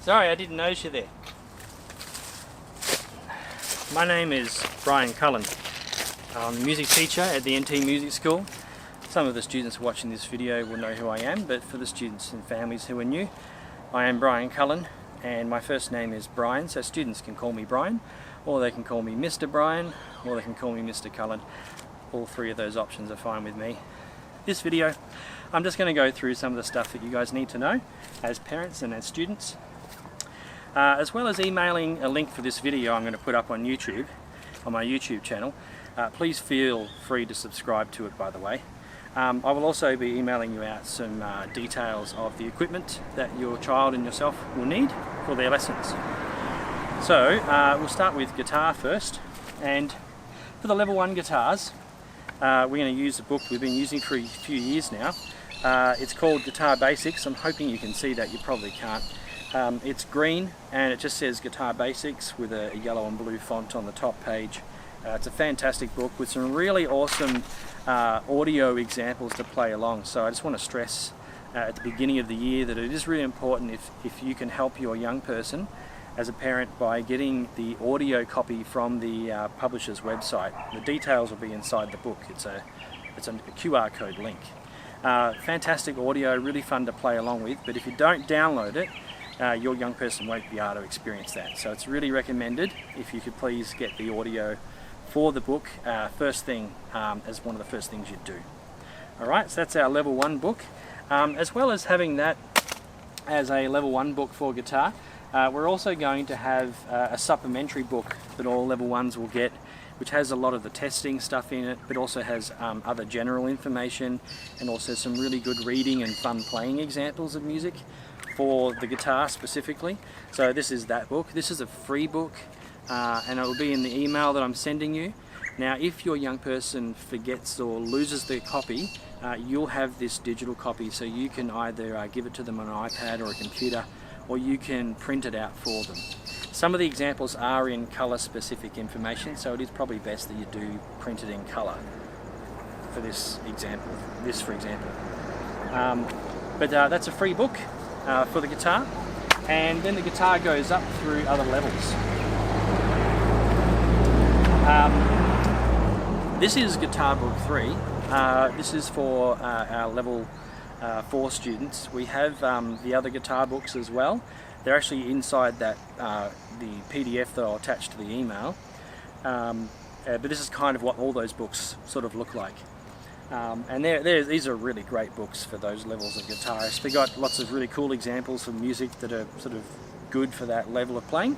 Sorry, I didn't notice you there. My name is Brian Cullen. I'm a music teacher at the NT Music School. Some of the students watching this video will know who I am, but for the students and families who are new, I am Brian Cullen, and my first name is Brian, so students can call me Brian, or they can call me Mr. Brian, or they can call me Mr. Cullen. All three of those options are fine with me. This video, I'm just going to go through some of the stuff that you guys need to know as parents and as students. As well as emailing a link for this video I'm going to put up on YouTube, on my YouTube channel. Please feel free to subscribe to it, by the way. I will also be emailing you out some details of the equipment that your child and yourself will need for their lessons. So we'll start with guitar first, and for the level 1 guitars we're going to use a book we've been using for a few years now. It's called Guitar Basics. I'm hoping you can see that, you probably can't. It's green and it just says Guitar Basics with a yellow and blue font on the top page. It's a fantastic book with some really awesome audio examples to play along. So I just want to stress at the beginning of the year that it is really important if you can help your young person as a parent by getting the audio copy from the publisher's website. The details will be inside the book. It's a QR code link. Fantastic audio, really fun to play along with, but if you don't download it, your young person won't be able to experience that. So it's really recommended if you could please get the audio for the book first thing, as one of the first things you do. Alright, so that's our level 1 book. As well as having that as a level 1 book for guitar, we're also going to have a supplementary book that all level 1s will get, which has a lot of the testing stuff in it, but also has other general information and also some really good reading and fun playing examples of music for the guitar specifically. So this is that book. This is a free book and it will be in the email that I'm sending you. Now if your young person forgets or loses their copy, you'll have this digital copy, so you can either give it to them on an iPad or a computer, or you can print it out for them. Some of the examples are in colour specific information, so it is probably best that you do print it in colour for this example, for example. But that's a free book for the guitar, and then the guitar goes up through other levels. This is Guitar Book 3. This is for our level 4 students. We have the other guitar books as well. They're actually inside that the PDF that I'll attach to the email. But this is kind of what all those books sort of look like. And these are really great books for those levels of guitarists. They've got lots of really cool examples of music that are sort of good for that level of playing,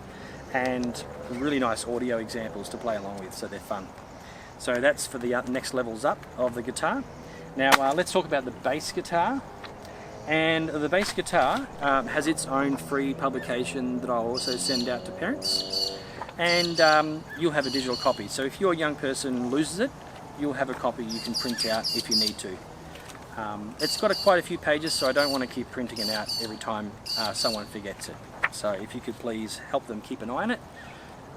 and really nice audio examples to play along with, so they're fun. So that's for the next levels up of the guitar. Now let's talk about the bass guitar. And the bass guitar has its own free publication that I'll also send out to parents. And you'll have a digital copy. So if your young person loses it, you'll have a copy you can print out if you need to. It's got quite a few pages, so I don't want to keep printing it out every time someone forgets it. So if you could please help them keep an eye on it,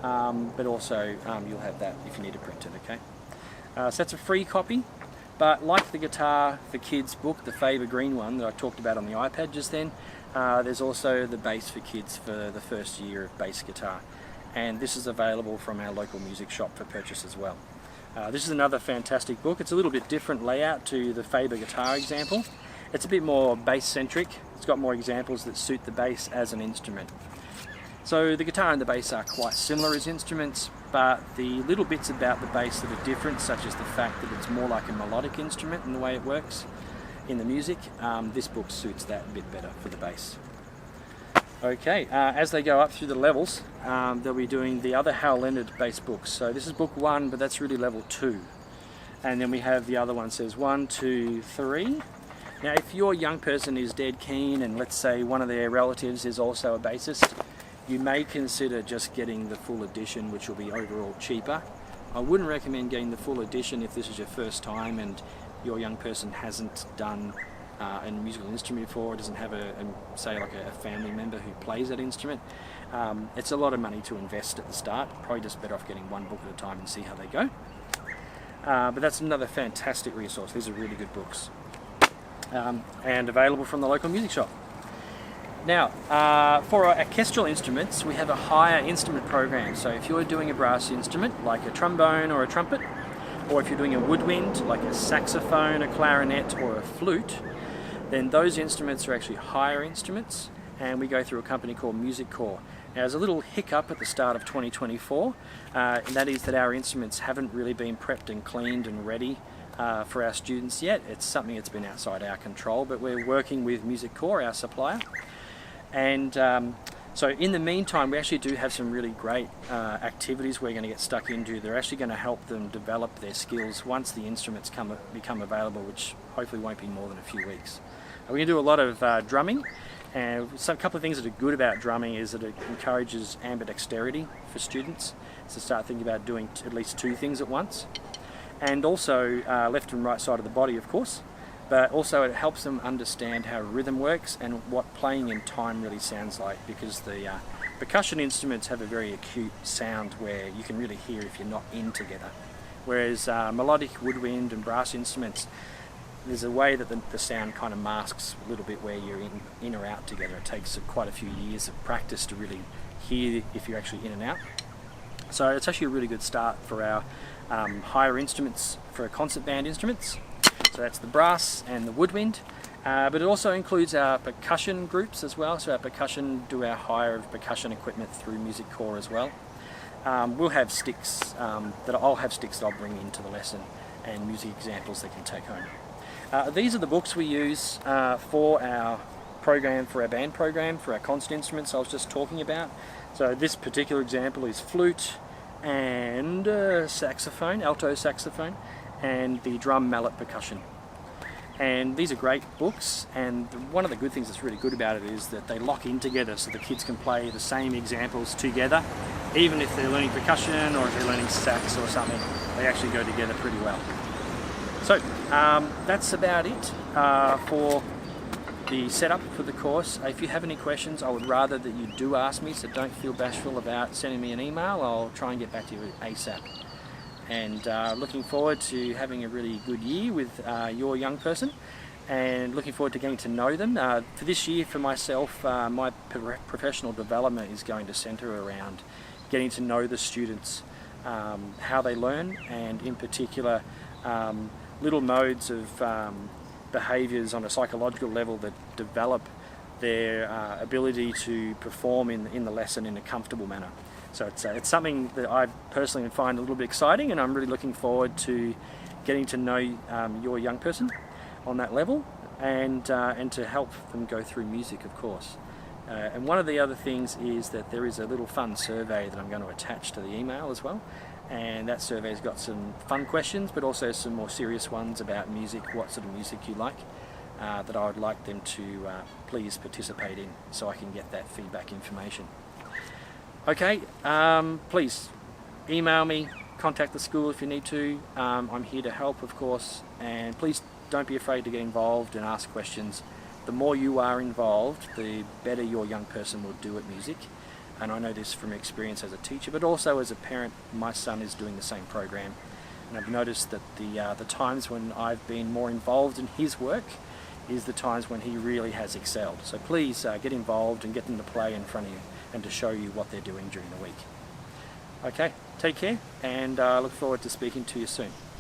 but also you'll have that if you need to print it, okay? So that's a free copy, but like the Guitar for Kids book, the Faber Green one that I talked about on the iPad just then, there's also the Bass for Kids for the first year of bass guitar, and this is available from our local music shop for purchase as well. This is another fantastic book. It's a little bit different layout to the Faber guitar example. It's a bit more bass centric. It's got more examples that suit the bass as an instrument. So the guitar and the bass are quite similar as instruments, but the little bits about the bass that are different, such as the fact that it's more like a melodic instrument in the way it works in the music, this book suits that a bit better for the bass. Okay, as they go up through the levels, they'll be doing the other Hal Leonard bass books. So this is book 1, but that's really level 2. And then we have the other one says 1, 2, 3. Now if your young person is dead keen, and let's say one of their relatives is also a bassist, you may consider just getting the full edition, which will be overall cheaper. I wouldn't recommend getting the full edition if this is your first time and your young person hasn't done a musical instrument before, doesn't have say like a family member who plays that instrument. It's a lot of money to invest at the start. Probably just better off getting one book at a time and see how they go. But that's another fantastic resource. These are really good books, and available from the local music shop. Now, for our orchestral instruments, we have a higher instrument program. So if you're doing a brass instrument, like a trombone or a trumpet, or if you're doing a woodwind, like a saxophone, a clarinet, or a flute, then those instruments are actually higher instruments, and we go through a company called Music Core. Now, there's a little hiccup at the start of 2024, and that is that our instruments haven't really been prepped and cleaned and ready for our students yet. It's something that's been outside our control, but we're working with Music Core, our supplier. And so in the meantime, we actually do have some really great activities we're going to get stuck into. They're actually going to help them develop their skills once the instruments become available, which hopefully won't be more than a few weeks. We're going to do a lot of drumming, and a couple of things that are good about drumming is that it encourages ambidexterity for students, to start thinking about doing at least two things at once, and also left and right side of the body, of course. But also it helps them understand how rhythm works and what playing in time really sounds like, because the percussion instruments have a very acute sound where you can really hear if you're not in together. Whereas melodic woodwind and brass instruments, there's a way that the sound kind of masks a little bit where you're in or out together. It takes quite a few years of practice to really hear if you're actually in and out. So it's actually a really good start for our higher instruments, for our concert band instruments. So that's the brass and the woodwind, but it also includes our percussion groups as well. So our percussion do our hire of percussion equipment through Music Core as well. We'll have sticks I'll have sticks that I'll bring into the lesson, and music examples they can take home. These are the books we use for our program, for our band program, for our concert instruments I was just talking about. So this particular example is flute and saxophone, alto saxophone, and the drum mallet percussion. And these are great books, and one of the good things that's really good about it is that they lock in together, so the kids can play the same examples together, even if they're learning percussion or if they're learning sax or something. They actually go together pretty well. So that's about it for the setup for the course. If you have any questions, I would rather that you do ask me, so don't feel bashful about sending me an email. I'll try and get back to you ASAP. And looking forward to having a really good year with your young person, and looking forward to getting to know them. For this year, for myself, my professional development is going to centre around getting to know the students, how they learn, and in particular little modes of behaviours on a psychological level that develop their ability to perform in the lesson in a comfortable manner. So it's something that I personally find a little bit exciting, and I'm really looking forward to getting to know your young person on that level, and to help them go through music, of course. And one of the other things is that there is a little fun survey that I'm going to attach to the email as well, and that survey's got some fun questions, but also some more serious ones about music, what sort of music you like, that I would like them to please participate in, so I can get that feedback information. Okay, please email me, contact the school if you need to. I'm here to help, of course, and please don't be afraid to get involved and ask questions. The more you are involved, the better your young person will do at music. And I know this from experience as a teacher, but also as a parent. My son is doing the same program, and I've noticed that the times when I've been more involved in his work is the times when he really has excelled. So please get involved and get them to play in front of you, and to show you what they're doing during the week. Okay, take care, and I look forward to speaking to you soon.